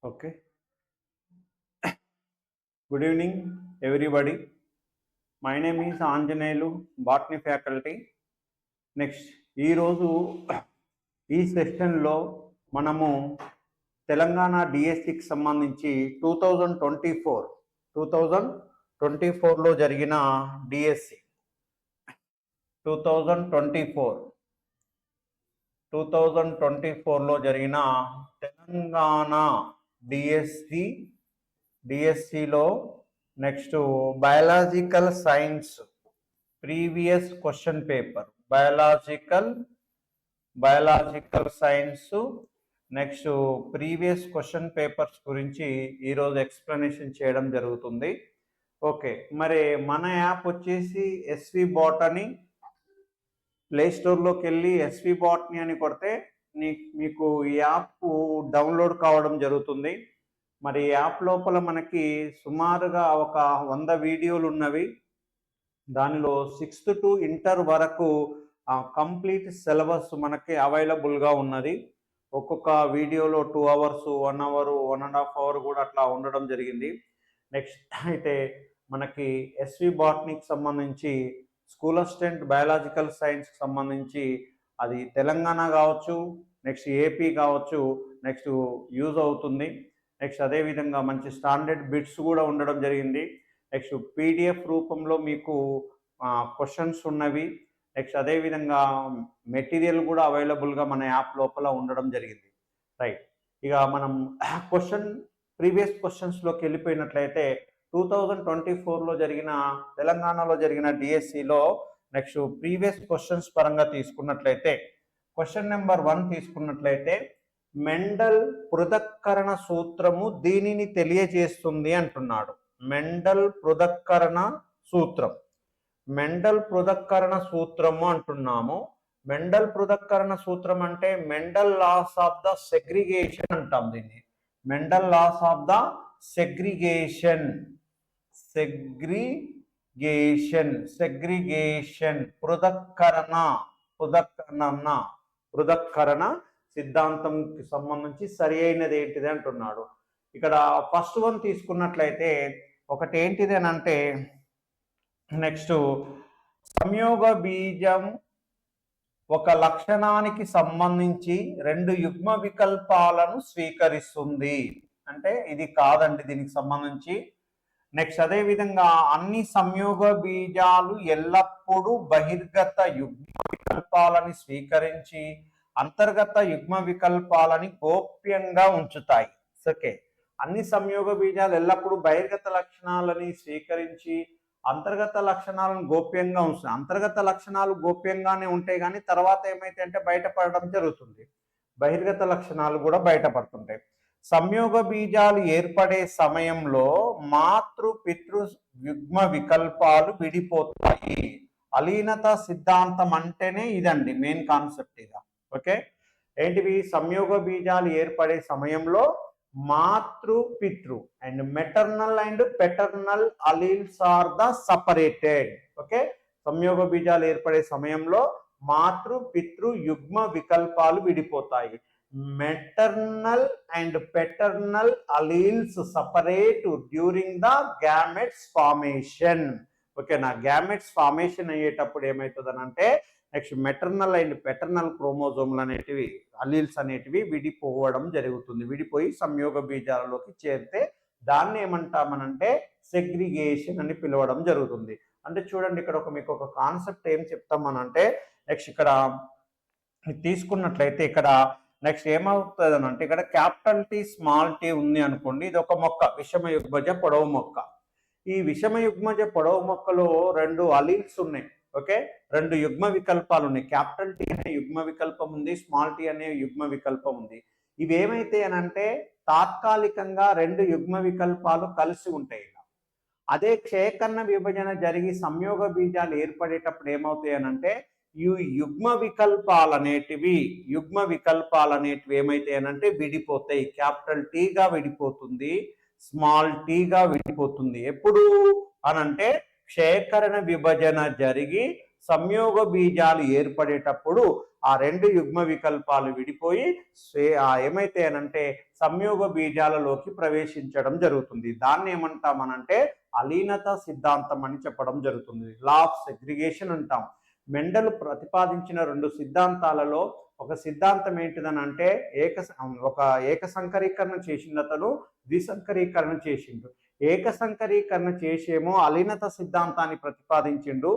Okay. Good evening, everybody. My name is Anjaneyulu, Botany faculty. Next ఈరోజు ఈ సెషన్లో మనము తెలంగాణ డిఎస్సికి సంబంధించి 2024లో జరిగిన డిఎస్సి 2024లో జరిగిన తెలంగాణ డిఎస్సిలో next biological science previous question paper biological science next previous question papers గురించి ఈరోజు ఎక్స్ప్లెనేషన్ చేయడం జరుగుతుంది. ఓకే, మరి మన యాప్ వచ్చేసి ఎస్వి బాటనీ. ప్లే స్టోర్లోకి వెళ్ళి ఎస్వి బాటనీ అని కొడితే మీకు ఈ యాప్ డౌన్లోడ్ కావడం జరుగుతుంది. మరి యాప్ లోపల మనకి సుమారుగా ఒక 100 వీడియోలు ఉన్నవి. దానిలో 6th to ఇంటర్ వరకు కంప్లీట్ సిలబస్ మనకి అవైలబుల్గా ఉన్నది. ఒక్కొక్క వీడియోలో 2 hours, 1 hour, 1.5 hour కూడా అట్లా ఉండడం జరిగింది. నెక్స్ట్ అయితే మనకి ఎస్వి బాటనీకి సంబంధించి స్కూల్ అసిస్టెంట్ బయాలజికల్ సైన్స్కి సంబంధించి అది తెలంగాణ కావచ్చు, నెక్స్ట్ ఏపీ కావచ్చు, నెక్స్ట్ యూజ్ అవుతుంది. నెక్స్ట్ అదేవిధంగా మంచి స్టాండర్డ్ బిట్స్ కూడా ఉండడం జరిగింది. నెక్స్ట్ పీడిఎఫ్ రూపంలో మీకు క్వశ్చన్స్ ఉన్నవి. నెక్స్ట్ అదేవిధంగా మెటీరియల్ కూడా అవైలబుల్గా మన యాప్ లోపల ఉండడం జరిగింది. రైట్, ఇక మనం ప్రీవియస్ క్వశ్చన్స్లోకి వెళ్ళిపోయినట్లయితే 2024లో జరిగిన తెలంగాణలో జరిగిన డిఎస్సిలో నెక్స్ట్ ప్రీవియస్ క్వశ్చన్స్ పరంగా తీసుకున్నట్లయితే క్వశ్చన్ నెంబర్ 1 తీసుకున్నట్లయితే మెండల్ పృథక్కరణ సూత్రము దీనిని తెలియజేస్తుంది అంటున్నాడు. మెండల్ పృథక్కరణ సూత్రము అంటున్నాము. మెండల్ పృథక్కరణ సూత్రం అంటే Mendel laws of the segregation అంటాం దీన్ని. Mendel laws of the segregation పృథక్కరణ సిద్ధాంతంకి సంబంధించి సరి అయినది ఏంటిది అంటున్నాడు. ఇక్కడ ఫస్ట్ 1 తీసుకున్నట్లయితే ఒకటి ఏంటిది అని అంటే నెక్స్ట్ సంయోగ బీజం ఒక లక్షణానికి సంబంధించి 2 యుగ్మ వికల్పాలను స్వీకరిస్తుంది అంటే ఇది కాదండి దీనికి సంబంధించి. నెక్స్ట్ అదే విధంగా అన్ని సంయోగ బీజాలు ఎల్లప్పుడూ బహిర్గత యుగ్మ వికల్పాలని స్వీకరించి అంతర్గత యుగ్మ వికల్పాలని గోప్యంగా ఉంచుతాయి. ఓకే, అన్ని సంయోగ బీజాలు ఎల్లప్పుడూ బహిర్గత లక్షణాలని స్వీకరించి అంతర్గత లక్షణాలను గోప్యంగా ఉంచుతాయి. అంతర్గత లక్షణాలు గోప్యంగానే ఉంటాయి కానీ తర్వాత ఏమైతే అంటే బయటపడడం జరుగుతుంది. బహిర్గత లక్షణాలు కూడా బయటపడుతుంటాయి. సంయోగ బీజాలు ఏర్పడే సమయంలో మాతృ పితృ యుగ్మ వికల్పాలు విడిపోతాయి. అలీనత సిద్ధాంతం అంటేనే ఇదండి మెయిన్ కాన్సెప్ట్ ఇక. ఓకే, ఏంటివి? సంయోగ బీజాలు ఏర్పడే సమయంలో మాతృ పితృ and maternal and paternal alleles are the separated. Okay, సంయోగ బీజాలు ఏర్పడే సమయంలో మాతృ పితృ యుగ్మ వికల్పాలు విడిపోతాయి. Maternal and paternal alleles separate during the gametes formation. ఓకేనా, గ్యామెట్స్ ఫార్మేషన్ అయ్యేటప్పుడు ఏమవుతుంది అంటే నెక్స్ట్ మెటర్నల్ అండ్ పెటర్నల్ క్రోమోజోమ్లు అనేటివి అలీల్స్ అనేటివి విడిపోవడం జరుగుతుంది. విడిపోయి సంయోగ బీజాలలోకి చేరితే దాన్ని ఏమంటామనంటే సెగ్రిగేషన్ అని పిలవడం జరుగుతుంది. అంటే చూడండి ఇక్కడ మీకు ఒక కాన్సెప్ట్ ఏం చెప్తామనంటే నెక్స్ట్ ఇక్కడ తీసుకున్నట్లయితే ఇక్కడ నెక్స్ట్ ఏమవుతుంది అని అంటే ఇక్కడ క్యాపిటల్ టీ స్మాల్ టీ ఉంది అనుకోండి. ఇది ఒక మొక్క, విషమ యుగ్మజ పొడవు మొక్క. ఈ విషమ యుగ్మజ పొడవు మొక్కలో 2 అలీల్స్ ఉన్నాయి. ఓకే, 2 యుగ్మ వికల్పాలు ఉన్నాయి. క్యాపిటల్ టీ అనే యుగ్మ వికల్పం ఉంది, స్మాల్ టీ అనే యుగ్మ వికల్పం ఉంది. ఇవి ఏమైతే అని అంటే తాత్కాలికంగా 2 యుగ్మ వికల్పాలు కలిసి ఉంటాయి. అదే క్షయకర్ణ విభజన జరిగి సంయోగ బీజాలు ఏర్పడేటప్పుడు ఏమవుతాయి అని అంటే ఈ యుగ్మ వికల్పాలు అనేటివి ఏమైతాయి అని అంటే విడిపోతాయి. క్యాపిటల్ టీగా విడిపోతుంది, స్మాల్ టీగా విడిపోతుంది. ఎప్పుడు అనంటే క్షయకరణ విభజన జరిగి సంయోగ బీజాలు ఏర్పడేటప్పుడు ఆ రెండు యుగ్మ వికల్పాలు విడిపోయి ఏమైతే అనంటే సంయోగ బీజాలలోకి ప్రవేశించడం జరుగుతుంది. దాన్ని ఏమంటామనంటే అలీనత సిద్ధాంతం అని చెప్పడం జరుగుతుంది. లా ఆఫ్ సెగ్రిగేషన్ అంటాం. మెండల్ ప్రతిపాదించిన రెండు సిద్ధాంతాలలో ఒక సిద్ధాంతం ఏంటిదని అంటే ఒక ఏకసంకరీకరణ చేసిండు, అతను ద్విసంకరీకరణ చేసిండు. ఏకసంకరీకరణ చేసేమో అలీనత సిద్ధాంతాన్ని ప్రతిపాదించిండు,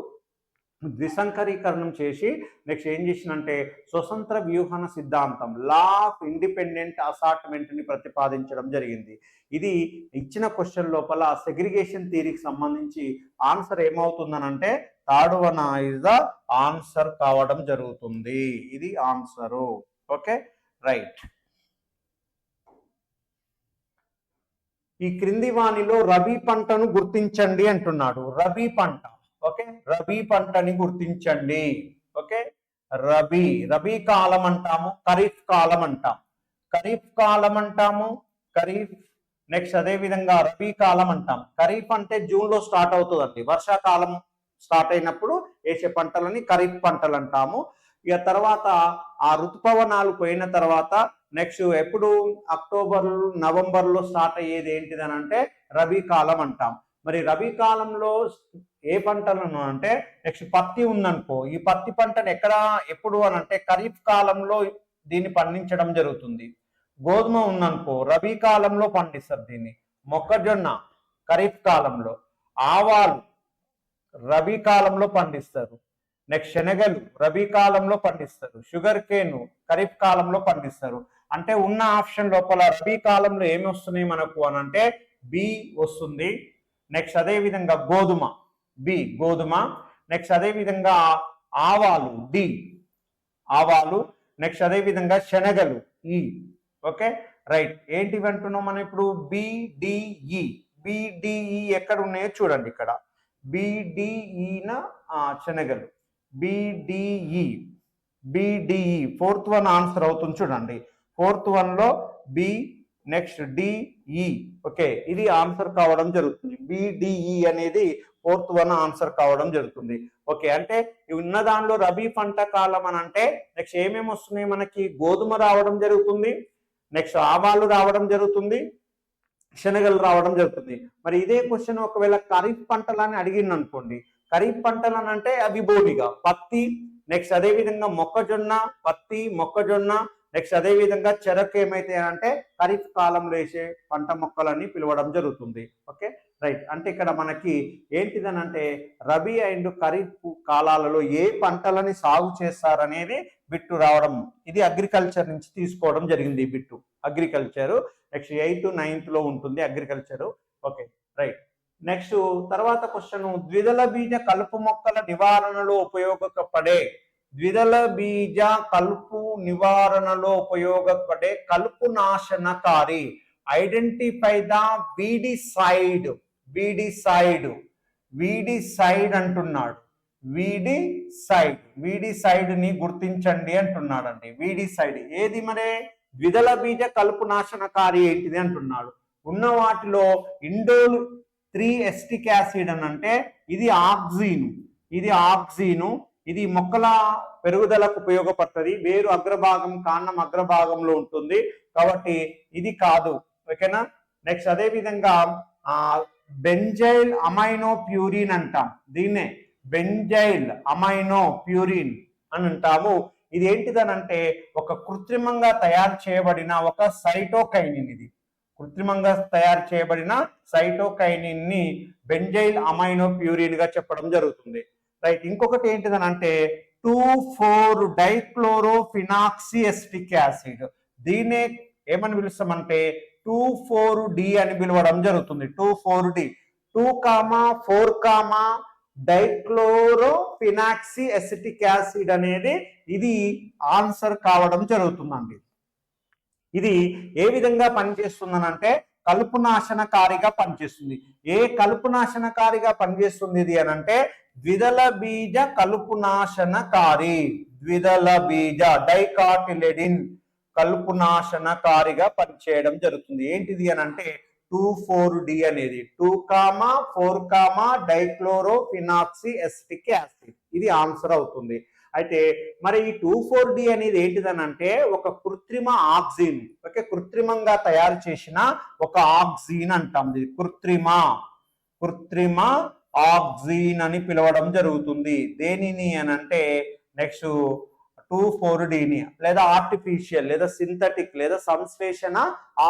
ద్విసంకరీకరణం చేసి నెక్స్ట్ ఏం చేసిందంటే స్వతంత్ర వ్యూహన సిద్ధాంతం లా ఆఫ్ ఇండిపెండెంట్ అసార్ట్మెంట్ని ప్రతిపాదించడం జరిగింది. ఇది ఇచ్చిన క్వశ్చన్ లోపల సెగ్రిగేషన్ థియరీకి సంబంధించి ఆన్సర్ ఏమవుతుందనంటే third one is the answer కావడం జరుగుతుంది. ఇది ఆన్సరు. Okay, right. ఈ క్రింది వానిలో రబీ పంటను గుర్తించండి అంటున్నాడు. రబీ పంట, ఓకే, రబీ పంటని గుర్తించండి. ఓకే, రబీ కాలం అంటాము, ఖరీఫ్ కాలం అంటాం. ఖరీఫ్ కాలం అంటాము, ఖరీఫ్. నెక్స్ట్ అదే విధంగా రబీ కాలం అంటాం. ఖరీఫ్ అంటే జూన్ లో స్టార్ట్ అవుతుందండి. వర్షాకాలం స్టార్ట్ అయినప్పుడు వేసే పంటలని ఖరీఫ్ పంటలు అంటాము. ఇక తర్వాత ఆ ఋతుపవనాలు పోయిన తర్వాత నెక్స్ట్ ఎప్పుడు అక్టోబర్ నవంబర్లో స్టార్ట్ అయ్యేది ఏంటిది అని అంటే రబీ కాలం అంటాం. మరి రబీ కాలంలో ఏ పంటలను అంటే నెక్స్ట్ పత్తి ఉందనుకో, ఈ పత్తి పంటను ఎప్పుడు అని అంటే ఖరీఫ్ కాలంలో దీన్ని పండించడం జరుగుతుంది. గోధుమ ఉందనుకో రబీ కాలంలో పండిస్తారు దీన్ని. మొక్కజొన్న ఖరీఫ్ కాలంలో, ఆవాలు రబీ కాలంలో పండిస్తారు. నెక్స్ట్ శనగలు రబీ కాలంలో పండిస్తారు. షుగర్ కేను ఖరీఫ్ కాలంలో పండిస్తారు. అంటే ఉన్న ఆప్షన్ లోపల రబీ కాలంలో ఏమి వస్తున్నాయి మనకు అని అంటే బి వస్తుంది. నెక్స్ట్ అదే విధంగా గోధుమ బి గోధుమ. నెక్స్ట్ అదే విధంగా ఆవాలు డి ఆవాలు. నెక్స్ట్ అదే విధంగా శనగలు ఈ. Okay, right. ఏంటివి అంటున్నాం మనం ఇప్పుడు? బిడిఈ. బిడిఈ ఎక్కడ ఉన్నాయో చూడండి. ఇక్కడ బిడిఈన శనగలు, బిడిఈ బిడిఈ ఫోర్త్ వన్ ఆన్సర్ అవుతుంది చూడండి. ఫోర్త్ వన్ లో బి, నెక్స్ట్ డిఈ. ఓకే, ఇది ఆన్సర్ కావడం జరుగుతుంది. బిడిఈ అనేది ఫోర్త్ వన్ ఆన్సర్ కావడం జరుగుతుంది. ఓకే, అంటే ఉన్న దానిలో రబీ పంట కాలం అని అంటే నెక్స్ట్ ఏమేమి వస్తున్నాయి మనకి? గోధుమ రావడం జరుగుతుంది, నెక్స్ట్ ఆవాలు రావడం జరుగుతుంది, శనగలు రావడం జరుగుతుంది. మరి ఇదే క్వశ్చన్ ఒకవేళ ఖరీఫ్ పంటలని అడిగింది అనుకోండి, ఖరీఫ్ పంటలని అంటే అవి బోడిగా పత్తి, నెక్స్ట్ అదే విధంగా మొక్కజొన్న, పత్తి మొక్కజొన్న, నెక్స్ట్ అదే విధంగా చెరకు ఏమైతే అంటే ఖరీఫ్ కాలంలో వేసే పంట మొక్కలని పిలవడం జరుగుతుంది. Okay, right. అంటే ఇక్కడ మనకి ఏంటిదనంటే రబీ అండ్ ఖరీఫ్ కాలాలలో ఏ పంటలని సాగు చేస్తారనేది బిట్టు రావడం. ఇది అగ్రికల్చర్ నుంచి తీసుకోవడం జరిగింది. ఈ bit agriculture next 8th 9th లో ఉంటుంది అగ్రికల్చర్. Okay, right. నెక్స్ట్ తర్వాత క్వశ్చన్, ద్విదళ బీజ కలుపు మొక్కల నివారణలో ఉపయోగపడే కలుపు నాశనకారి. Identify the weedicide. వీడిసైడ్ అంటున్నాడు. వీడిసైడ్ ని గుర్తించండి అంటున్నాడండి. వీడిసైడ్ ఏది మరి? ద్విదళ బీజ కలుపు నాశనకారి ఏంటిది అంటున్నాడు. ఉన్న వాటిలో ఇండోల్ 3 ఎస్టిక్ యాసిడ్ అని అంటే ఇది ఆక్సిను. ఇది మొక్కల పెరుగుదలకు ఉపయోగపడుతుంది. వేరు అగ్రభాగం, కాండం అగ్రభాగంలో ఉంటుంది కాబట్టి ఇది కాదు. ఓకేనా. నెక్స్ట్ అదే విధంగా బెంజైల్ అమైనో ప్యూరిన్ అంటాం. దీన్నే బెంజైల్ అమైనో ప్యూరిన్ అని అంటాము. ఇది ఏంటిదనంటే ఒక కృత్రిమంగా తయారు చేయబడిన ఒక సైటోకైనిన్. ఇది కృత్రిమంగా తయారు చేయబడిన సైటోకైనిన్ ని బెంజైల్ అమైనో ప్యూరిన్ గా చెప్పడం జరుగుతుంది. రైట్. ఇంకొకటి ఏంటిదనంటే 2,4-డైక్లోరోఫినాక్సిఎస్టిక్ యాసిడ్. దీన్నే ఏమని పిలుస్తామంటే 2,4-D అని పిలవడం జరుగుతుంది. 2,4-D 2,4, డైక్లోరోఫినాక్సి ఎసిటిక్ యాసిడ్ అనేది ఇది ఆన్సర్ కావడం జరుగుతుందండి. ఇది ఏ విధంగా పనిచేస్తుందనంటే కలుపు నాశనకారిగా పనిచేస్తుంది. ఏ కలుపు నాశనకారిగా పనిచేస్తుంది ఇది అనంటే ద్విదళ బీజ కలుపు నాశనకారి. ద్విదళ బీజ డైకాటిలెడిన్ కలుపు నాశనకారిగా పనిచేయడం జరుగుతుంది. ఏంటిది అనంటే 2,4-D అనేది 2,4, డైక్లోరోఫినాక్సి ఎసిటిక్ యాసిడ్. ఇది ఆన్సర్ అవుతుంది. అయితే మరి ఈ 24D అనేది ఏంటిదని అంటే ఒక కృత్రిమ ఆక్సిన్. ఓకే, కృత్రిమంగా తయారు చేసిన ఒక ఆక్సిన్ అంటాం. ఇది కృత్రిమ ఆక్సిన్ అని పిలవడం జరుగుతుంది. దేనిని అని అంటే నెక్స్ట్ 24Dని లేదా ఆర్టిఫిషియల్ లేదా సింథటిక్ లేదా సంశ్లేషణ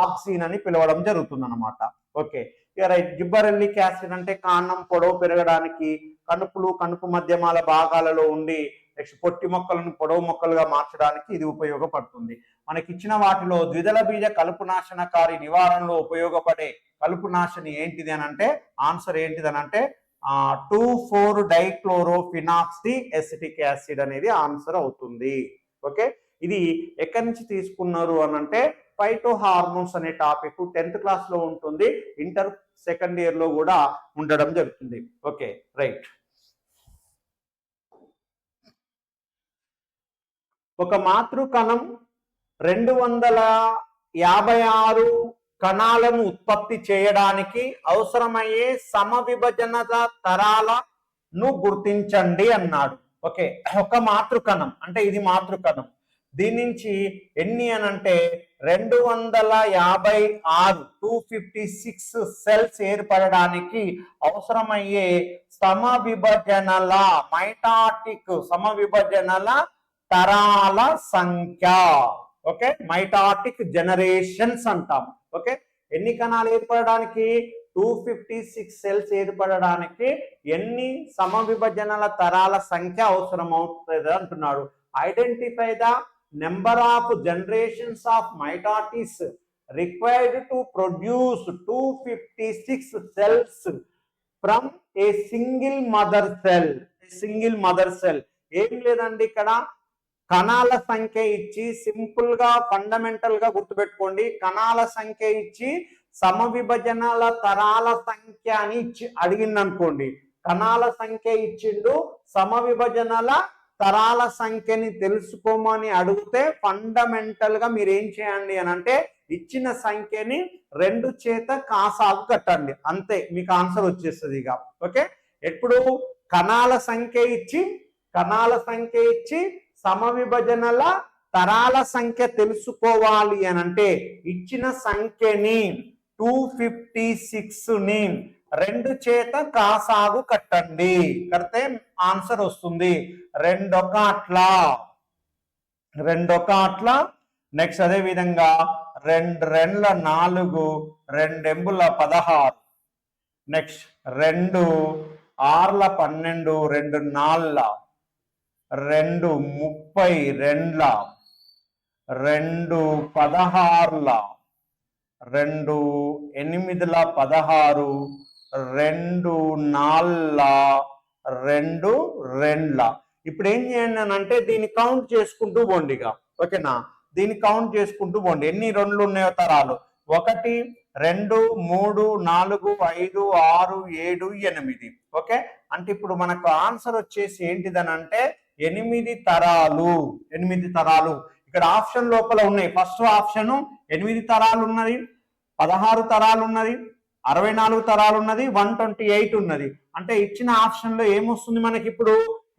ఆక్సిన్ అని పిలవడం జరుగుతుంది అనమాట. ఓకే, ఇక రైట్. జిబ్బరెల్లిక్ యాసిడ్ అంటే కాండం పొడవు పెరగడానికి, కణుపు మధ్యమాల భాగాలలో ఉండి నెక్స్ట్ పొట్టి మొక్కలను పొడవు మొక్కలుగా మార్చడానికి ఇది ఉపయోగపడుతుంది. మనకి ఇచ్చిన వాటిలో ద్విదళ బీజ కలుపు నాశనకారి నివారణలో ఉపయోగపడే కలుపు నాశని ఏంటిది అని అంటే ఆన్సర్ ఏంటిది అని అంటే 2,4-డైక్లోరోఫినాక్సీ యాసిడ్ అనేది ఆన్సర్ అవుతుంది. ఓకే, ఇది ఎక్కడి నుంచి తీసుకున్నారు అని అంటే ఫైటో హార్మోన్స్ అనే టాపిక్ 10th క్లాస్ లో ఉంటుంది, ఇంటర్ సెకండ్ ఇయర్ లో కూడా ఉండడం జరుగుతుంది. Okay, right. ఒక మాతృకణం 256 కణాలను ఉత్పత్తి చేయడానికి అవసరమయ్యే సమవిభజన తరాలను గుర్తించండి అన్నాడు. ఓకే, ఒక మాతృకణం అంటే ఇది మాతృకణం, దీని నుంచి ఎన్ని అని అంటే 256 సెల్స్ ఏర్పడడానికి అవసరమయ్యే మైటాటిక్ సమవిభజనల తరాల సంఖ్య. ఓకే, మైటాటిక్ జనరేషన్స్ అంటాం. ఓకే, ఎన్ని కణాలు ఏర్పడడానికి 256 సెల్స్ ఏర్పడడానికి ఎన్ని సమవిభజనల తరాల సంఖ్య అవసరం అవుతుంది అంటున్నాడు. Identify the number of generations of mitosis required to produce 256 cells from a single mother cell. ఏం లేదండి, ఇక్కడ కణాల సంఖ్య ఇచ్చి సింపుల్ గా ఫండమెంటల్ గా గుర్తుపెట్టుకోండి. కణాల సంఖ్య ఇచ్చి సమవిభజనల తరాల సంఖ్య అని ఇచ్చి అడిగింది అనుకోండి. కణాల సంఖ్య ఇచ్చిండు, సమవిభజనల తరాల సంఖ్యని తెలుసుకోమని అడిగితే ఫండమెంటల్ గా మీరు ఏం చేయండి అని అంటే ఇచ్చిన సంఖ్యని 2 చేత కాసాగు కట్టండి, అంతే మీకు ఆన్సర్ వచ్చేస్తుంది. ఇక ఓకే, ఎప్పుడు కణాల సంఖ్య ఇచ్చి సమవిభజనల తరాల సంఖ్య తెలుసుకోవాలి అని అంటే ఇచ్చిన సంఖ్యని 256ని 2 చేత కాసాగు కట్టండి, కడితే ఆన్సర్ వస్తుంది. 2 అట్లా. నెక్స్ట్ అదే విధంగా 2 2 4, 2 16, నెక్స్ట్ 2 6 12, 2 4 2 32, 2 16, 2 8 16, 2 4 2 2. ఇప్పుడు ఏం చేయండి అని అంటే దీన్ని కౌంట్ చేసుకుంటూ పోండి. ఇక ఓకేనా, దీన్ని కౌంట్ చేసుకుంటూ పోండి. ఎన్ని 2లు ఉన్నాయో తరాలు 1 2 3 4 5 6 7 8. ఓకే, అంటే ఇప్పుడు మనకు ఆన్సర్ వచ్చేసి ఏంటిదని అంటే 8 తరాలు. ఇక్కడ ఆప్షన్ లోపల ఉన్నాయి. ఫస్ట్ ఆప్షన్ 8 తరాలు ఉన్నది, 16 తరాలు ఉన్నది, 64 తరాలు ఉన్నది, 128 ఉన్నది. అంటే ఇచ్చిన ఆప్షన్ లో ఏమొస్తుంది మనకి ఇప్పుడు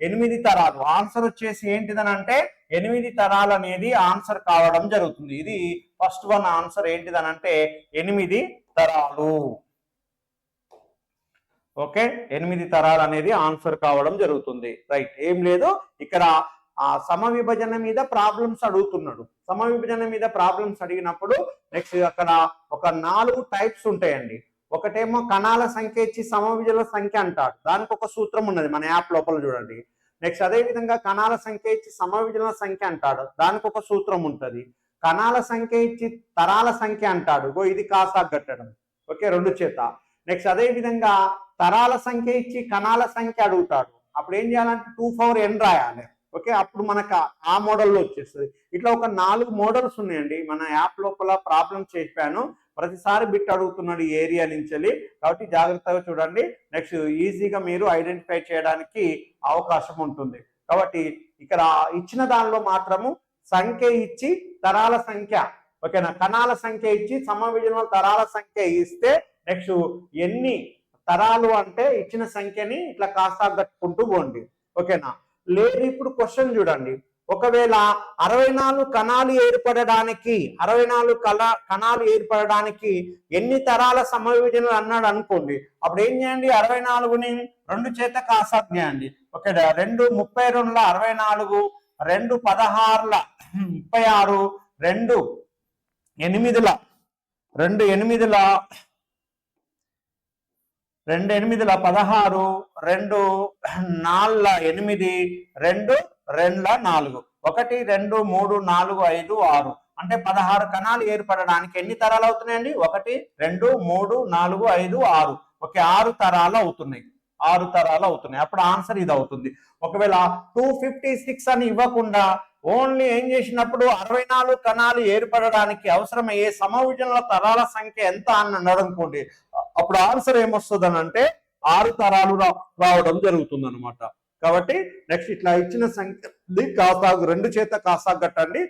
8 తరాలు. ఆన్సర్ వచ్చేసి ఏంటిదని అంటే 8 తరాలు అనేది ఆన్సర్ కావడం జరుగుతుంది. ఇది ఫస్ట్ వన్ ఆన్సర్ ఏంటిదని అంటే 8 తరాలు. ఓకే, 8 తరాలు అనేది ఆన్సర్ కావడం జరుగుతుంది. రైట్, ఏం లేదు ఇక్కడ సమవిభజన మీద ప్రాబ్లమ్స్ అడుగుతున్నాడు. సమవిభజన మీద ప్రాబ్లమ్స్ అడిగినప్పుడు నెక్స్ట్ అక్కడ ఒక 4 టైప్స్ ఉంటాయండి. ఒకటేమో కణాల సంఖ్య ఇచ్చి సమవిభజన సంఖ్య అంటాడు, దానికి ఒక సూత్రం ఉన్నది మన యాప్ లోపల చూడండి. నెక్స్ట్ అదే విధంగా కణాల సంఖ్య ఇచ్చి సమవిభజన సంఖ్య అంటాడు, దానికి ఒక సూత్రం ఉంటుంది. కణాల సంఖ్య ఇచ్చి తరాల సంఖ్య అంటాడు, ఇది కాసాగు కట్టడం. ఓకే, 2 చేత. నెక్స్ట్ అదే విధంగా తరాల సంఖ్య ఇచ్చి కణాల సంఖ్య అడుగుతాడు, అప్పుడు ఏం చేయాలంటే 2 power n రాయాలి. ఓకే, అప్పుడు మనకు ఆ మోడల్లో వచ్చేస్తుంది. ఇట్లా ఒక 4 మోడల్స్ ఉన్నాయండి మన యాప్ లోపల. ప్రాబ్లమ్ చేశాను, ప్రతిసారి బిట్ అడుగుతున్నాడు ఈ ఏరియా నుంచి, కాబట్టి జాగ్రత్తగా చూడండి. నెక్స్ట్ ఈజీగా మీరు ఐడెంటిఫై చేయడానికి అవకాశం ఉంటుంది. కాబట్టి ఇక్కడ ఇచ్చిన దానిలో మాత్రము సంఖ్య ఇచ్చి తరాల సంఖ్య, ఓకేనా, కణాల సంఖ్య ఇచ్చి సమవిభజన తరాల సంఖ్య ఇస్తే నెక్స్ట్ ఎన్ని తరాలు అంటే ఇచ్చిన సంఖ్యని ఇట్లా కాస్త కట్టుకుంటూ పోండి. ఓకేనా. లేదు ఇప్పుడు క్వశ్చన్ చూడండి, ఒకవేళ 64 కణాలు ఏర్పడడానికి 64 కణాలు ఏర్పడడానికి ఎన్ని తరాల సమవిభజనలు అన్నాడు అనుకోండి, అప్పుడు ఏం చేయండి, 64ని 2 చేత కాసాగు చేయండి. ఓకే, 2 32ల 64, 2 16ల 36, 2 8ల 2 8ల 16, 2 4ల 8, 2 2ల 4, 1 2 3 4 5 6 అంటే 16 కణాలు ఏర్పడడానికి ఎన్ని తరాలు అవుతున్నాయండి? 1 2 3 4 5 6. ఓకే, 6 తరాలు అవుతున్నాయి, 6 తరాలు అవుతున్నాయి. అప్పుడు ఆన్సర్ ఇది అవుతుంది. ఒకవేళ 256 అని ఇవ్వకుండా ఓన్లీ ఏం చేసినప్పుడు 64 కణాలు ఏర్పడడానికి అవసరమయ్యే సమవిభజనల తరాల సంఖ్య ఎంత అని అన్నాడు అనుకోండి, అప్పుడు ఆన్సర్ ఏమొస్తుంది అని అంటే 6 తరాలు రావడం జరుగుతుంది అనమాట. కాబట్టి నెక్స్ట్ ఇట్లా ఇచ్చిన సంఖ్య కాసాగు 2 చేత కాసాగు కట్టండి,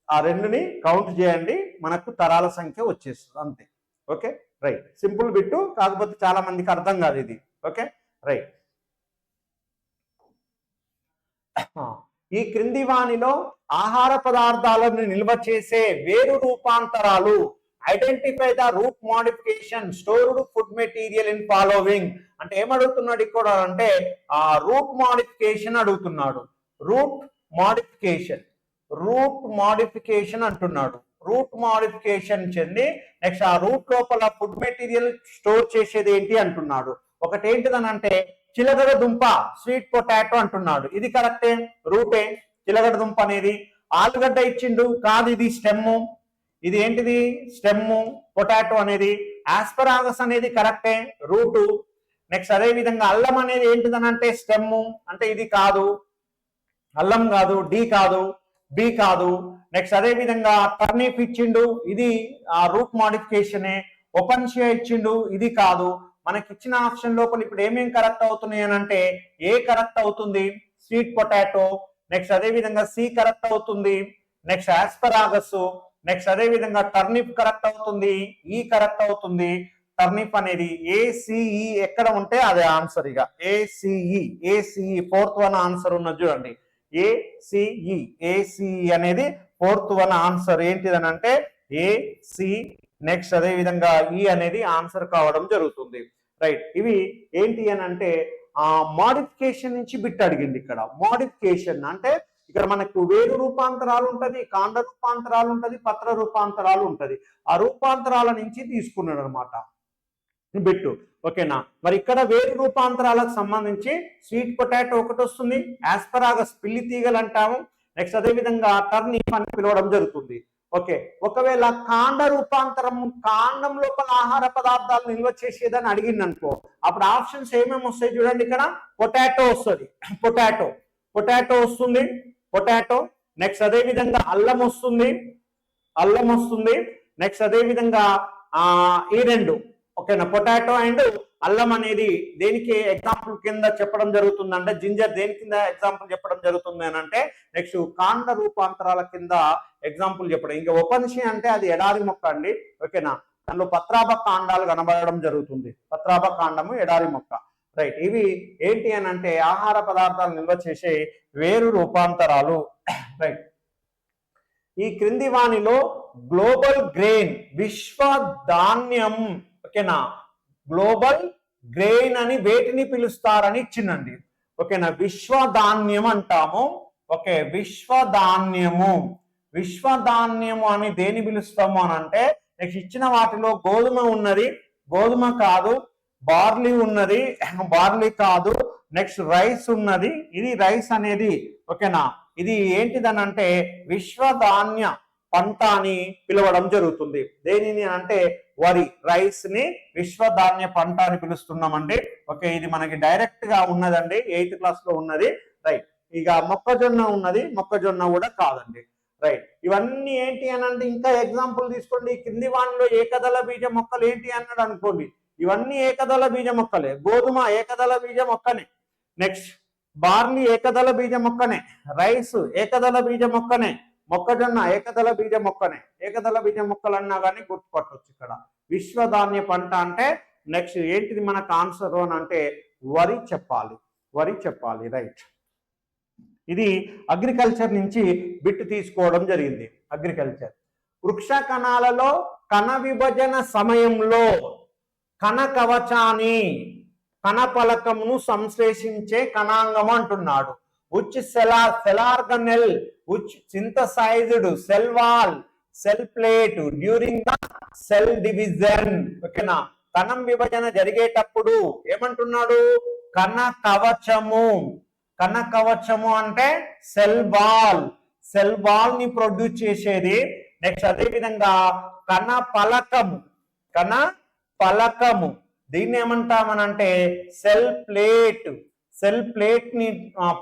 ఆ 2ని కౌంట్ చేయండి, మనకు తరాల సంఖ్య వచ్చేస్తుంది అంతే. ఓకే రైట్, సింపుల్ బిట్టు, కాకపోతే చాలా మందికి అర్థం కాదు ఇది. Okay right. ఈ క్రింది వానిలో ఆహార పదార్థాలను నిల్వ చేసే వేరు రూపాంతరాలు, identify the root modification stored food material in following అంటే ఏమడుగుతున్నాడు ఇక్కడ అంటే ఆ రూట్ మోడిఫికేషన్ అడుగుతున్నాడు. రూట్ మోడిఫికేషన్ అంటున్నాడు. రూట్ మోడిఫికేషన్ చెంది నెక్స్ట్ ఆ రూట్ లోపల ఫుడ్ మెటీరియల్ స్టోర్ చేసేది ఏంటి అంటున్నాడు. ఒకటి ఏంటిదని అంటే చిలగడ దుంప, స్వీట్ పొటాటో అంటున్నాడు. ఇది కరెక్టే, రూటే చిలగడ దుంప అనేది. ఆలుగడ్డ ఇచ్చిండు, కాదు ఇది స్టెమ్. ఇది ఏంటిది? స్టెమ్. పొటాటో అనేది. ఆస్పరాగస్ అనేది కరెక్టే, రూటు. నెక్స్ట్ అదే విధంగా అల్లం అనేది ఏంటిదని అంటే స్టెమ్, అంటే ఇది కాదు, అల్లం కాదు, డి కాదు, బి కాదు. నెక్స్ట్ అదే విధంగా టర్నిప్ ఇచ్చిండు, ఇది రూట్ మోడిఫికేషనే. ఒపన్షియా ఇచ్చిండు, ఇది కాదు. మనకి ఇచ్చిన ఆప్షన్ లోపల ఇప్పుడు ఏమేమి కరెక్ట్ అవుతున్నాయి అని అంటే ఏ కరెక్ట్ అవుతుంది, స్వీట్ పొటాటో. నెక్స్ట్ అదే విధంగా సి కరెక్ట్ అవుతుంది. Next asparagus. నెక్స్ట్ అదే విధంగా టర్నిప్ కరెక్ట్ అవుతుంది, ఈ కరెక్ట్ అవుతుంది. టర్నిప్ అనేది ఏసిఈ ఎక్కడ ఉంటే అదే ఆన్సర్. ఇక ఏసిఈ ఫోర్త్ వన్ ఆన్సర్ ఉన్నది చూడండి, ఏసిఈ అనేది ఫోర్త్ వన్ ఆన్సర్. ఏంటిదని అంటే ఏసి. నెక్స్ట్ అదే విధంగా ఈ అనేది ఆన్సర్ కావడం జరుగుతుంది. రైట్, ఇవి ఏంటి అని అంటే మోడిఫికేషన్ నుంచి బిట్ అడిగింది. ఇక్కడ మోడిఫికేషన్ అంటే ఇక్కడ మనకు వేరు రూపాంతరాలు ఉంటది, కాండ రూపాంతరాలు ఉంటది, పత్ర రూపాంతరాలు ఉంటది. ఆ రూపాంతరాల నుంచి తీసుకున్నాడు అనమాట బిట్టు. ఓకేనా. మరి ఇక్కడ వేరు రూపాంతరాలకు సంబంధించి స్వీట్ పొటాటో ఒకటి వస్తుంది, ఆస్పరాగస్ పిల్లి తీగలు అంటాము. నెక్స్ట్ అదే విధంగా టర్నిప్ అని పిలవడం జరుగుతుంది. ఓకే, ఒకవేళ కాండ రూపాంతరం, కాండం లోపల ఆహార పదార్థాలు నిల్వ చేసేదని అడిగింది అనుకో, అప్పుడు ఆప్షన్స్ ఏమేమి వస్తాయి చూడండి. ఇక్కడ పొటాటో వస్తుంది, పొటాటో వస్తుంది, పొటాటో. నెక్స్ట్ అదే విధంగా అల్లం వస్తుంది. నెక్స్ట్ అదే విధంగా ఈ రెండు. ఓకేనా, పొటాటో అండ్ అల్లం అనేది దేనికి ఎగ్జాంపుల్ కింద చెప్పడం జరుగుతుంది అంటే, జింజర్ దేని కింద ఎగ్జాంపుల్ చెప్పడం జరుగుతుంది అని అంటే నెక్స్ట్ కాండ రూపాంతరాల కింద ఎగ్జాంపుల్ చెప్పడం. ఇంకా ఉపనిషి అంటే అది ఎడారి మొక్క అండి. ఓకేనా, దానిలో పత్రాభ కాండాలు కనబడడం జరుగుతుంది. పత్రాభ కాండము ఎడారి మొక్క. రైట్, ఇవి ఏంటి అని అంటే ఆహార పదార్థాలు నిల్వ చేసే వేరు రూపాంతరాలు. రైట్, ఈ క్రింది వానిలో గ్లోబల్ గ్రెయిన్, విశ్వ ధాన్యం. ఓకేనా, గ్లోబల్ గ్రెయిన్ అని వేటిని పిలుస్తారని ఇచ్చిందండి. ఓకేనా, విశ్వధాన్యం అంటాము. ఓకే, విశ్వధాన్యము అని దేని పిలుస్తాము అని అంటే నెక్స్ట్ ఇచ్చిన వాటిలో గోధుమ ఉన్నది, గోధుమ కాదు. బార్లీ ఉన్నది, బార్లీ కాదు. నెక్స్ట్ రైస్ ఉన్నది, ఇది రైస్ అనేది. ఓకేనా, ఇది ఏంటిదని అంటే విశ్వధాన్య పంట అని పిలవడం జరుగుతుంది. దేనిని అంటే వరి, రైస్ ని విశ్వధాన్య పంట అని పిలుస్తున్నామండి. ఓకే, ఇది మనకి డైరెక్ట్ గా ఉన్నదండి, 8th క్లాస్ లో ఉన్నది. రైట్, ఇక మొక్కజొన్న ఉన్నది, మొక్కజొన్న కూడా కాదండి. రైట్, ఇవన్నీ ఏంటి అని అంటే ఇంకా ఎగ్జాంపుల్ తీసుకోండి. కింది వానిలో ఏకదళ బీజ మొక్కలు ఏంటి అన్నాడు అనుకోండి, ఇవన్నీ ఏకదళ బీజ మొక్కలే. గోధుమ ఏకదళ బీజ మొక్కనే. నెక్స్ట్ బార్లీ ఏకదళ బీజ మొక్కనే, రైస్ ఏకదళ బీజ మొక్కనే, మొక్కజొన్న ఏకదళ బీజ మొక్కనే. ఏకదళ బీజ మొక్కలు అన్నా కానీ గుర్తుపట్టవచ్చు. ఇక్కడ విశ్వధాన్య పంట అంటే నెక్స్ట్ ఏంటిది మనకు ఆన్సర్ అని అంటే వరి చెప్పాలి. రైట్, ఇది అగ్రికల్చర్ నుంచి బిట్ తీసుకోవడం జరిగింది. అగ్రికల్చర్ వృక్ష కణాలలో కణ విభజన సమయంలో కణ కవచాన్ని కణపలకమును సంశ్లేషించే కణాంగం అంటున్నాడు. which cell organelle which synthesized cell wall cell plate during the cell division. ఓకేనా, కణం విభజన జరిగేటప్పుడు ఏమంటున్నాడు? కణ కవచము. కణ కవచము అంటే సెల్ వాల్ ని ప్రొడ్యూస్ చేసేది. నెక్స్ట్ అదే విధంగా కణ పలకము దీన్ని ఏమంటామనంటే సెల్ ప్లేట్ ని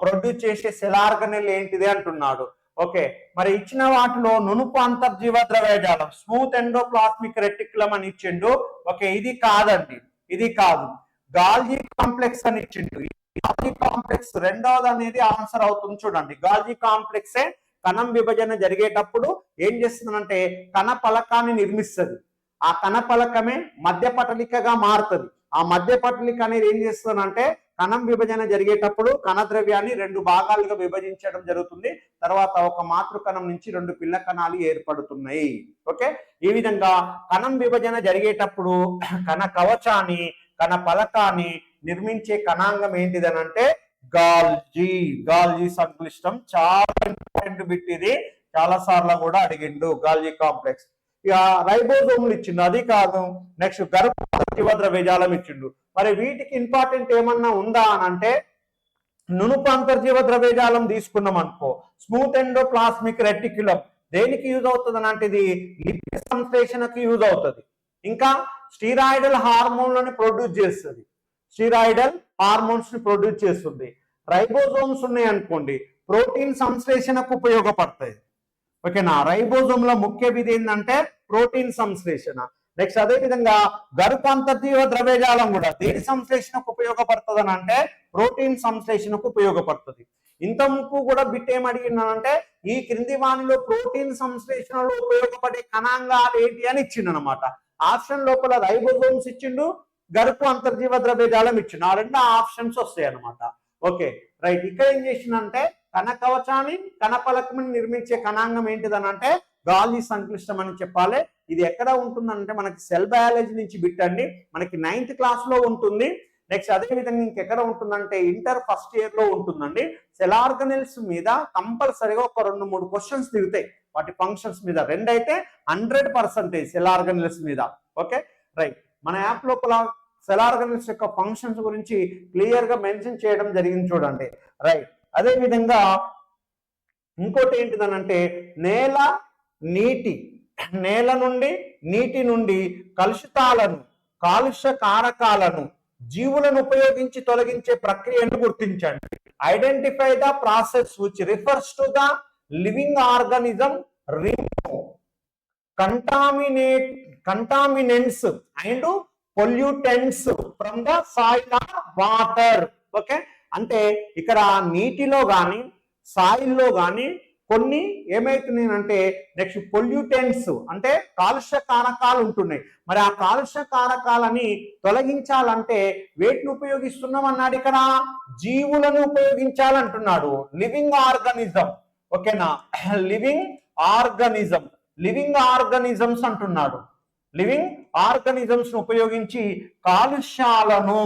ప్రొడ్యూస్ చేసే సెల్ ఆర్గనెల్ ఏంటిది అంటున్నాడు. ఓకే, మరి ఇచ్చిన వాటిలో నునుపు అంతర్జీవ ద్రవ్యజాలం స్మూత్ ఎండోప్లాస్మిక్ రెటిక్యులం అని ఇచ్చిండు. ఓకే, ఇది కాదండి, ఇది కాదు. గాల్జీ కాంప్లెక్స్ అని ఇచ్చిండు. గాల్జీ కాంప్లెక్స్ రెండవది అనేది ఆన్సర్ అవుతుంది. చూడండి, గాల్జీ కాంప్లెక్సే కణం విభజన జరిగేటప్పుడు ఏం చేస్తుందంటే కణ పలకాన్ని నిర్మిస్తుంది. ఆ కణ పలకమే మధ్య పటలికగా మారుతుంది. ఆ మధ్య పటలిక అనేది ఏం చేస్తుందంటే కణం విభజన జరిగేటప్పుడు కణ ద్రవ్యాన్ని 2 భాగాలుగా విభజించడం జరుగుతుంది. తర్వాత ఒక మాతృకణం నుంచి 2 పిల్ల కణాలు ఏర్పడుతున్నాయి. ఓకే, ఈ విధంగా కణం విభజన జరిగేటప్పుడు కణ కవచాన్ని కణ పలకాన్ని నిర్మించే కణాంగం ఏంటిదని అంటే గాల్జీ సంక్లిష్టం. చాలా ఇంపార్టెంట్ బిట్ ఇది, చాలా సార్లు కూడా అడిగిండు. గాల్జీ కాంప్లెక్స్. ఇక రైబోజోములు ఇచ్చిండు, అది కాదు. నెక్స్ట్ గర్భ అంతర్జీవ ద్రవ్యజాలం ఇచ్చిండు. మరి వీటికి ఇంపార్టెంట్ ఏమన్నా ఉందా అని అంటే నునుపు అంతర్జీవ ద్రవ్యజాలం తీసుకున్నాం అనుకో, స్మూత్ ఎండోప్లాస్మిక్ రెటిక్యులం దేనికి యూజ్ అవుతుంది అని అంటే ఇది లిపిడ్ సంశ్లేషణకు యూజ్ అవుతుంది. ఇంకా స్టీరాయిడల్ హార్మోన్లని ప్రొడ్యూస్ చేస్తుంది. రైబోజోమ్స్ ఉన్నాయి అనుకోండి, ప్రోటీన్ సంశ్లేషణకు ఉపయోగపడతాయి. ఓకేనా, రైబోజోమ్ లో ముఖ్య విధి ఏంటంటే ప్రోటీన్ సంశ్లేషణ. నెక్స్ట్ అదే విధంగా గర్భ అంతర్జీవ ద్రవ్యజాలం కూడా దేని సంశ్లేషణకు ఉపయోగపడుతుంది అని అంటే ప్రోటీన్ సంశ్లేషణకు ఉపయోగపడుతుంది. ఇంతకు కూడా బిట్ ఏం అడిగినానంటే ఈ క్రింది వానిలో ప్రోటీన్ సంశ్లేషణలో ఉపయోగపడే కణాంగాలు ఏంటి అని ఇచ్చిండు అనమాట. ఆప్షన్ లోపల రైబోజోమ్స్ ఇచ్చిండు, గర్భ అంతర్జీవ ద్రవ్యజాలం ఇచ్చిండు. ఆ 2 ఆప్షన్స్ వస్తాయి అనమాట. Okay right. ఇక్కడ ఏం చేసిందంటే కణ కవచాన్ని కణ పలకముని నిర్మించే కణాంగం ఏంటిదని అంటే గాల్జీ సంక్లిష్టం అని చెప్పాలి. ఇది ఎక్కడ ఉంటుందంటే మనకి సెల్ బయాలజీ నుంచి బిట్ అండి, మనకి 9th క్లాస్ లో ఉంటుంది. నెక్స్ట్ అదే విధంగా ఇంకెక్కడ ఉంటుందంటే ఇంటర్ ఫస్ట్ ఇయర్ లో ఉంటుందండి. సెల్ ఆర్గనెల్స్ మీద కంపల్సరీగా ఒక 2-3 క్వశ్చన్స్ దిగుతాయి. వాటి ఫంక్షన్స్ మీద 2 అయితే 100% సెల్ ఆర్గనెల్స్ మీద. Okay right. మన యాప్ లోపల సెల్ ఆర్గనెల్స్ యొక్క ఫంక్షన్స్ గురించి క్లియర్ గా మెన్షన్ చేయడం జరిగింది చూడండి. రైట్. అదే విధంగా ఇంకోటి ఏంటిదనంటే నేల నుండి నీటి నుండి కలుషితాలను కాలుష్య కారకాలను జీవులను ఉపయోగించి తొలగించే ప్రక్రియను గుర్తించండి. Identify the process which refers to the living organism remove contaminants and pollutants from the soil or water. Okay, అంటే ఇక్కడ నీటిలో కానీ సాయిల్లో కానీ కొన్ని ఏమైతున్నాయంటే నెక్స్ట్ పొల్యూటెంట్స్ అంటే కాలుష్య కారకాలు ఉంటున్నాయి. మరి ఆ కాలుష్య కారకాలని తొలగించాలంటే వేటిని ఉపయోగిస్తున్నాం అన్నాడు. ఇక్కడ జీవులను ఉపయోగించాలంటున్నాడు. Living organism. ఓకేనా, లివింగ్ ఆర్గానిజమ్స్ అంటున్నాడు. లివింగ్ ఆర్గానిజమ్స్ ఉపయోగించి కాలుష్యాలను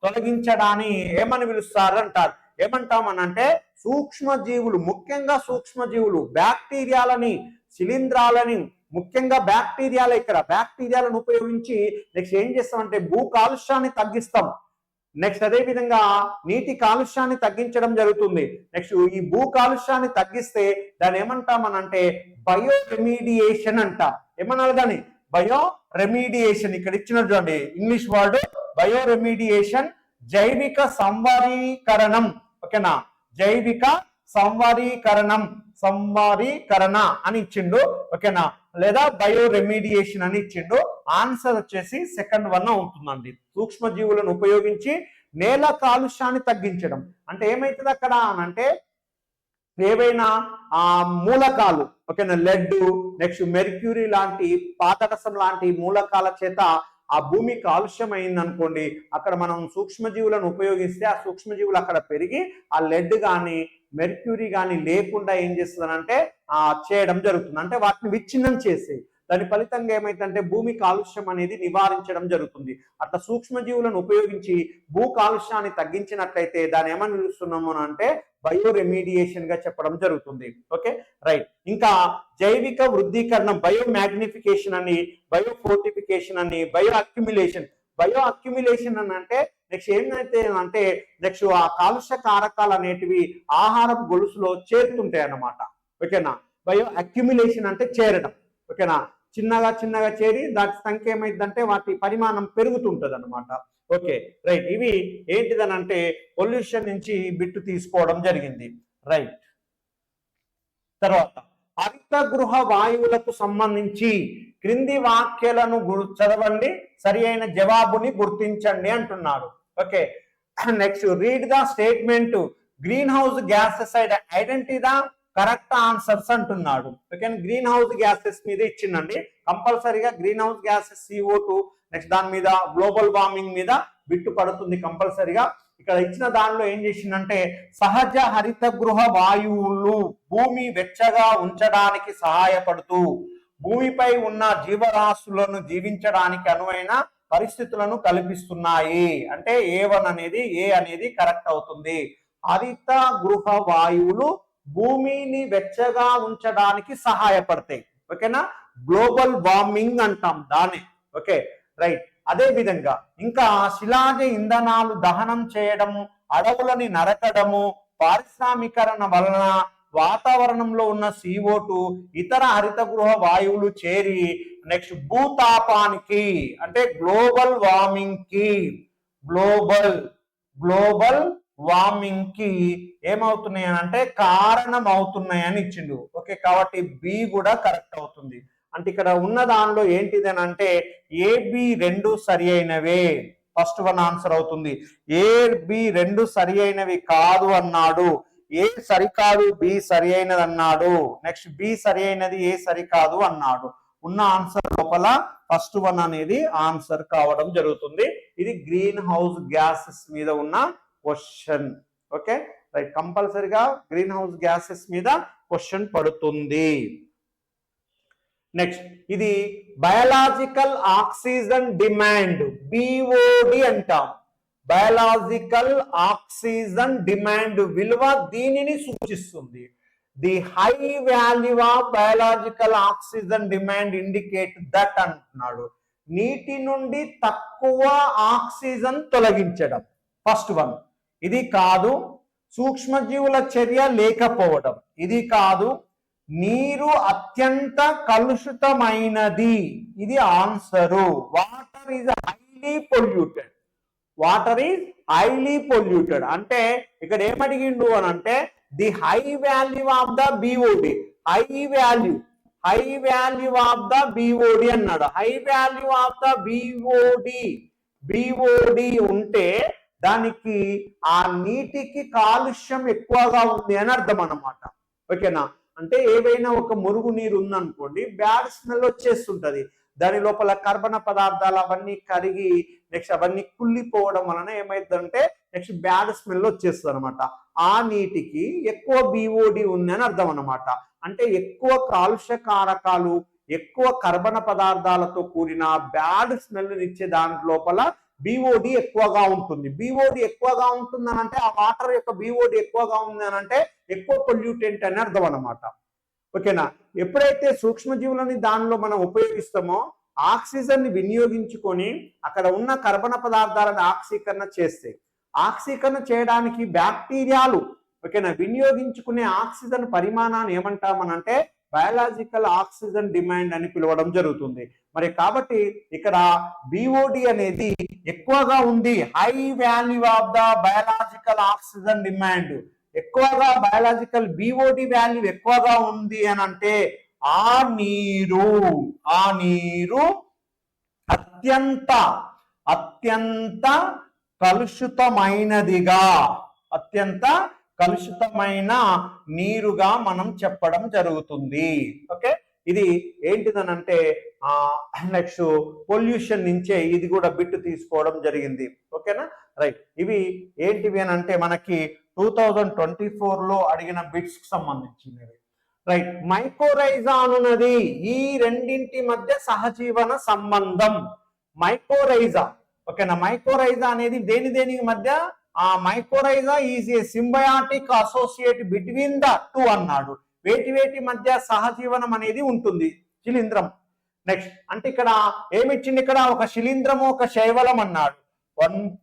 తొలగించడాన్ని ఏమని పిలుస్తారు అంటారు. ఏమంటామనంటే సూక్ష్మజీవులు, ముఖ్యంగా సూక్ష్మజీవులు బ్యాక్టీరియాలని, శిలీంధ్రాలని, ముఖ్యంగా బ్యాక్టీరియాలను ఉపయోగించి నెక్స్ట్ ఏం చేస్తామంటే భూ కాలుష్యాన్ని తగ్గిస్తాం. నెక్స్ట్ అదే విధంగా నీటి కాలుష్యాన్ని తగ్గించడం జరుగుతుంది. నెక్స్ట్ ఈ భూ కాలుష్యాన్ని తగ్గిస్తే దాన్ని ఏమంటామనంటే బయో రెమీడియేషన్ అంట. ఏమన్నారు దాన్ని? బయో రెమీడియేషన్. ఇక్కడ ఇచ్చిన చూడండి ఇంగ్లీష్ వర్డ్ బయో రెమీడియేషన్, జైవిక సంవరీకరణం. ఓకేనా, జైవిక సంవరీకరణ అని ఇచ్చిండు. ఓకేనా, లేదా బయో రెమీడియేషన్ అని ఇచ్చిండు. ఆన్సర్ వచ్చేసి సెకండ్ 1 అవుతుందండి. సూక్ష్మజీవులను ఉపయోగించి నేల కాలుష్యాన్ని తగ్గించడం అంటే ఏమైతుంది అక్కడ అనంటే ఏవైనా మూలకాలు, ఓకేనా, లెడ్, నెక్స్ట్ మెర్క్యూరీ లాంటి, పాతరసం లాంటి మూలకాల చేత ఆ భూమి కాలుష్యం అయింది అనుకోండి, అక్కడ మనం సూక్ష్మజీవులను ఉపయోగిస్తే ఆ సూక్ష్మజీవులు అక్కడ పెరిగి ఆ లెడ్ కానీ మెర్క్యూరీ కానీ లేకుండా ఏం చేస్తుందంటే చేయడం జరుగుతుంది. అంటే వాటిని విచ్ఛిన్నం చేసి దాని ఫలితంగా ఏమైందంటే భూమి కాలుష్యం అనేది నివారించడం జరుగుతుంది. అట్లా సూక్ష్మజీవులను ఉపయోగించి భూ కాలుష్యాన్ని తగ్గించినట్లయితే దాన్ని ఏమని పిలుస్తున్నాము అంటే బయో రెమిడియేషన్ గా చెప్పడం జరుగుతుంది. Okay, right. ఇంకా జైవిక వృద్ధీకరణం, బయో మ్యాగ్నిఫికేషన్ అని, బయో ఫోర్టిఫికేషన్ అని, బయో అక్యుమిలేషన్. బయో అక్యుమిలేషన్ అని అంటే నెక్స్ట్ ఏమైతే అంటే నెక్స్ట్ ఆ కాలుష్య కారకాలు అనేటివి ఆహారం గొలుసులో చేరుతుంటాయి అన్నమాట. ఓకేనా. బయో అక్యుమిలేషన్ అంటే చేరడం. ఓకేనా. చిన్నగా చిన్నగా చేరి దాని సంఖ్య ఏమైందంటే వాటి పరిమాణం పెరుగుతుంటది అనమాట. Okay, right. ఇవి ఏంటిదనంటే పొల్యూషన్ నుంచి బిట్టు తీసుకోవడం జరిగింది. రైట్. తర్వాత హరిత గృహ వాయువులకు సంబంధించి క్రింది వాక్యాలను చదవండి, సరి అయిన జవాబుని గుర్తించండి అంటున్నారు. Okay, next read the statement green house gases identity the correct answers అంటున్నాడు. ఓకే, గ్రీన్ హౌస్ గ్యాసెస్ మీద ఇచ్చిందండి. కంపల్సరీగా green house gases CO2, next దాని మీద గ్లోబల్ వార్మింగ్ మీద బిట్టు పడుతుంది కంపల్సరీగా. ఇక్కడ ఇచ్చిన దానిలో ఏం చేసిందంటే సహజ హరిత గృహ వాయువులు భూమి వెచ్చగా ఉంచడానికి సహాయపడుతూ భూమిపై ఉన్న జీవరాశులను జీవించడానికి అనువైన పరిస్థితులను కల్పిస్తున్నాయి. అంటే A1 అనేది కరెక్ట్ అవుతుంది. హరిత గృహ వాయువులు భూమిని వెచ్చగా ఉంచడానికి సహాయపడతాయి. ఓకేనా, గ్లోబల్ వార్మింగ్ అంటాం దాన్ని. Okay, right. అదే విధంగా ఇంకా శిలాజ ఇంధనాలు దహనం చేయడము, అడవులని నరకడము, పారిశ్రామీకరణ వలన వాతావరణంలో ఉన్న CO2 ఇతర హరిత గృహ వాయువులు చేరి నెక్స్ట్ భూతాపానికి అంటే గ్లోబల్ వార్మింగ్ కి ఏమవుతున్నాయి అంటే కారణం అవుతున్నాయని ఇచ్చిండు. ఓకే, కాబట్టి బి కూడా కరెక్ట్ అవుతుంది. అంటే ఇక్కడ ఉన్న దానిలో ఏంటిది అని అంటే AB 2 సరి అయినవే. ఫస్ట్ వన్ ఆన్సర్ అవుతుంది. AB 2 సరి అయినవి కాదు అన్నాడు. A సరికాదు, B సరి అయినది అన్నాడు. నెక్స్ట్ B సరి అయినది, A సరికాదు అన్నాడు. ఉన్న ఆన్సర్ లోపల ఫస్ట్ వన్ అనేది ఆన్సర్ కావడం జరుగుతుంది. ఇది గ్రీన్ హౌస్ గ్యాసెస్ మీద ఉన్న క్వశ్చన్. Okay, right. కంపల్సరీగా గ్రీన్ హౌస్ గ్యాసెస్ మీద క్వశ్చన్ పడుతుంది. నెక్స్ట్ ఇది బయలాజికల్ ఆక్సిజన్ డిమాండ్, BOD అంటాం. బయలాజికల్ ఆక్సిజన్ డిమాండ్ విలువ దీనిని సూచిస్తుంది. The high value of biological oxygen demand indicate that అంటున్నాడు. నీటి నుండి తక్కువ ఆక్సిజన్ తొలగించడం ఫస్ట్ వన్. ఇది కాదు. సూక్ష్మజీవుల చర్య లేకపోవడం ఇది కాదు. నీరు అత్యంత కలుషితమైనది ఇది answer. Water is highly polluted అంటే ఇక్కడ ఏమడిగిండు అని అంటే the high value of the BOD, high value of the BOD అన్నాడు. High value of the BOD ఉంటే దానికి ఆ నీటికి కాలుష్యం ఎక్కువగా ఉంది అని అర్థం అన్నమాట. ఓకేనా. అంటే ఏవైనా ఒక మురుగు నీరు ఉందనుకోండి, బ్యాడ్ స్మెల్ వచ్చేస్తుంటది. దాని లోపల కర్బన పదార్థాలు అవన్నీ కరిగి నెక్స్ట్ అవన్నీ కుళ్ళిపోవడం వలన ఏమైందంటే నెక్స్ట్ బ్యాడ్ స్మెల్ వచ్చేస్తుంది అనమాట. ఆ నీటికి ఎక్కువ BOD ఉంది అని అర్థం అనమాట. అంటే ఎక్కువ కాలుష్య కారకాలు, ఎక్కువ కర్బన పదార్థాలతో కూడిన బ్యాడ్ స్మెల్ ఇచ్చే దాని లోపల BOD ఎక్కువగా ఉంటుంది. BOD ఎక్కువగా ఉంటుంది అని అంటే ఆ వాటర్ యొక్క BOD ఎక్కువగా ఉంది అని అంటే ఎక్కువ పొల్యూటెంట్ అని అర్థం అనమాట. ఓకేనా. ఎప్పుడైతే సూక్ష్మజీవులని దానిలో మనం ఉపయోగిస్తామో ఆక్సిజన్ ని వినియోగించుకొని అక్కడ ఉన్న కర్బన పదార్థాలను ఆక్సీకరణ చేస్తే, ఆక్సీకరణ చేయడానికి బ్యాక్టీరియాలు ఓకేనా వినియోగించుకునే ఆక్సిజన్ పరిమాణాన్ని ఏమంటామనంటే బయాలజికల్ ఆక్సిజన్ డిమాండ్ అని పిలవడం జరుగుతుంది. మరి కాబట్టి ఇక్కడ BOD అనేది ఎక్కువగా ఉంది. High value of the biological oxygen demand ఎక్కువగా బయాలజికల్ BOD వాల్యూ ఎక్కువగా ఉంది అని అంటే ఆ నీరు అత్యంత కలుషితమైన నీరుగా మనం చెప్పడం జరుగుతుంది. ఓకే, ఇది ఏంటిదనంటే నెక్స్ట్ పొల్యూషన్ నుంచే ఇది కూడా బిట్ తీసుకోవడం జరిగింది. ఓకేనా, రైట్. ఇవి ఏంటివి అని అంటే మనకి 2024లో అడిగిన బిట్స్ కి సంబంధించినవి. రైట్. మైకోరైజా అనున్నది ఈ రెండింటి మధ్య సహజీవన సంబంధం. మైకోరైజా, ఓకేనా, మైకోరైజా అనేది దేనికి మధ్య, mycorrhiza is a symbiotic associate between the two అన్నాడు. వేటి మధ్య సహజీవనం అనేది ఉంటుంది. శిలీంధ్రం. నెక్స్ట్ అంటే ఇక్కడ ఏమిచ్చింది, ఇక్కడ ఒక శిలీంధ్రము ఒక శైవలం అన్నాడు.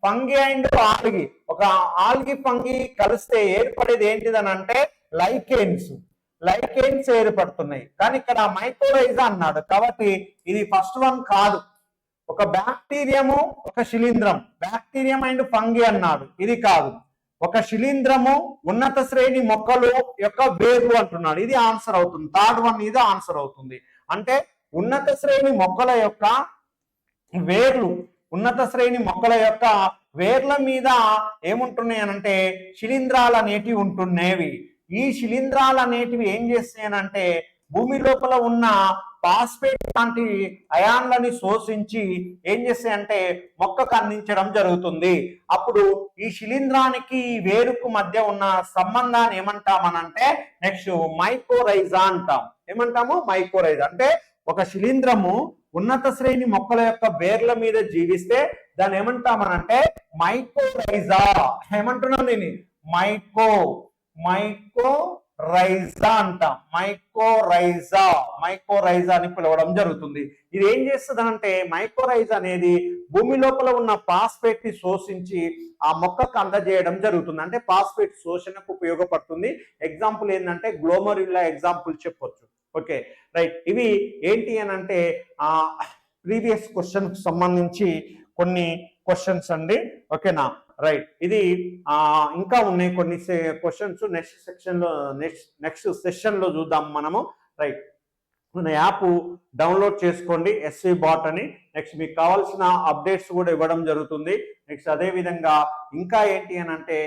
ఫంగి అండ్ ఆల్గి, ఒక ఆల్గి ఫంగి కలిస్తే ఏర్పడేది ఏంటిదని అంటే లైకెన్స్ ఏర్పడుతున్నాయి. కానీ ఇక్కడ మైకోరైజా అన్నాడు కాబట్టి ఇది ఫస్ట్ వన్ కాదు. ఒక బ్యాక్టీరియము ఒక శిలీంధ్రం, బ్యాక్టీరియం అండ్ ఫంగి అన్నాడు, ఇది కాదు. ఒక శిలీంధ్రము ఉన్నత శ్రేణి మొక్కలు యొక్క వేర్లు అంటున్నాడు, ఇది ఆన్సర్ అవుతుంది. థర్డ్ వన్ ఇది ఆన్సర్ అవుతుంది. అంటే ఉన్నత శ్రేణి మొక్కల యొక్క వేర్లు, ఉన్నత శ్రేణి మొక్కల యొక్క వేర్ల మీద ఏముంటున్నాయి అనంటే శిలీంధ్రాలు అనేటివి ఉంటున్నాయి. ఈ శిలీంధ్రాలు అనేటివి ఏం చేస్తాయనంటే భూమి లోపల ఉన్న ఫాస్ఫేట్ లాంటి అయాన్లని శోషించి ఏం చేస్తాయంటే మొక్కకు అందించడం జరుగుతుంది. అప్పుడు ఈ శిలీంధ్రానికి వేరుకు మధ్య ఉన్న సంబంధాన్ని ఏమంటామనంటే నెక్స్ట్ మైకోరైజా అంటాం. ఏమంటాము? మైకోరైజా. అంటే ఒక శిలీంధ్రము ఉన్నత శ్రేణి మొక్కల యొక్క వేర్ల మీద జీవిస్తే దాన్ని ఏమంటామనంటే మైకోరైజా. ఏమంటున్నాం దీన్ని? మైకోరైజా అంటాం. మైకోరైజా అని పిలవడం జరుగుతుంది. ఇది ఏం చేస్తుంది అంటే మైకోరైజా అనేది భూమి లోపల ఉన్న ఫాస్ఫేట్ ని శోషించి ఆ మొక్కకు అందజేయడం జరుగుతుంది. అంటే ఫాస్ఫేట్ శోషణకు ఉపయోగపడుతుంది. ఎగ్జాంపుల్ ఏంటంటే గ్లోమరుల్లా ఎగ్జాంపుల్ చెప్పొచ్చు. Okay, right. ఇవి ఏంటి అని అంటే ప్రీవియస్ క్వశ్చన్ కు సంబంధించి కొన్ని క్వశ్చన్స్ అండి. ఓకేనా, రైట్. ఇది ఇంకా ఉన్నాయి కొన్ని క్వశ్చన్స్. నెక్స్ట్ సెషన్ లో చూద్దాం మనము. రైట్. మన యాప్ డౌన్లోడ్ చేసుకోండి, ఎస్వి బాట్ అని. నెక్స్ట్ మీకు కావాల్సిన అప్డేట్స్ కూడా ఇవ్వడం జరుగుతుంది. నెక్స్ట్ అదే విధంగా ఇంకా ఏంటి అని అంటే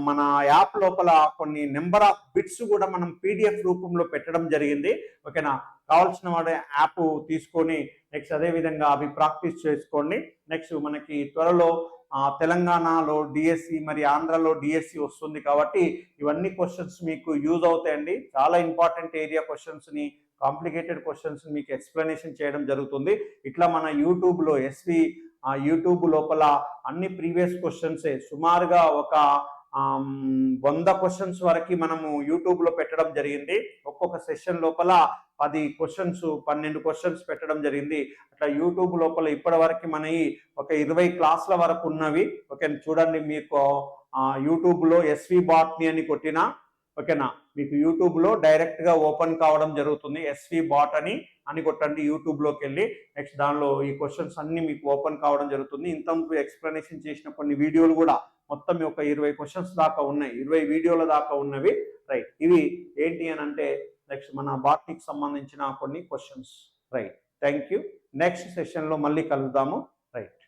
మన యాప్ లోపల కొన్ని నెంబర్ ఆఫ్ బిట్స్ కూడా మనం పీడిఎఫ్ రూపంలో పెట్టడం జరిగింది. ఓకేనా, కావాల్సిన వాడు యాప్ తీసుకొని నెక్స్ట్ అదే విధంగా అవి ప్రాక్టీస్ చేసుకోండి. నెక్స్ట్ మనకి త్వరలో తెలంగాణలో డిఎస్సి మరి ఆంధ్రలో డిఎస్సి వస్తుంది కాబట్టి ఇవన్నీ క్వశ్చన్స్ మీకు యూజ్ అవుతాయండి. చాలా ఇంపార్టెంట్ ఏరియా క్వశ్చన్స్ ని, కాంప్లికేటెడ్ క్వశ్చన్స్ మీకు ఎక్స్ప్లెనేషన్ చేయడం జరుగుతుంది. ఇట్లా మన యూట్యూబ్లో యూట్యూబ్ లోపల అన్ని ప్రీవియస్ క్వశ్చన్సే సుమారుగా ఒక 100 క్వశ్చన్స్ వరకు మనము యూట్యూబ్ లో పెట్టడం జరిగింది. ఒక్కొక్క సెషన్ లోపల 10 క్వశ్చన్స్ 12 క్వశ్చన్స్ పెట్టడం జరిగింది. అట్లా యూట్యూబ్ లోపల ఇప్పటి వరకు మన ఒక 20 క్లాసుల వరకు ఉన్నవి. ఓకే, చూడండి. మీకు యూట్యూబ్ లో ఎస్వి బాట్ని అని కొట్టినా ఓకేనా, మీకు యూట్యూబ్ లో డైరెక్ట్ గా ఓపెన్ కావడం జరుగుతుంది. ఎస్వి బాట్ అని కొట్టండి యూట్యూబ్ లోకి వెళ్ళి. నెక్స్ట్ దానిలో ఈ క్వశ్చన్స్ అన్ని మీకు ఓపెన్ కావడం జరుగుతుంది. ఇంతకు ఎక్స్ప్లెనేషన్ చేసిన కొన్ని వీడియోలు కూడా మొత్తం ఒక 20 క్వశ్చన్స్ దాకా ఉన్నాయి, 20 వీడియోల దాకా ఉన్నవి. రైట్. ఇవి ఏంటి అని అంటే నెక్స్ట్ మన బాట్నికి సంబంధించిన కొన్ని questions. Right. Thank you. Next session లో మళ్ళీ కలుద్దాము. రైట్.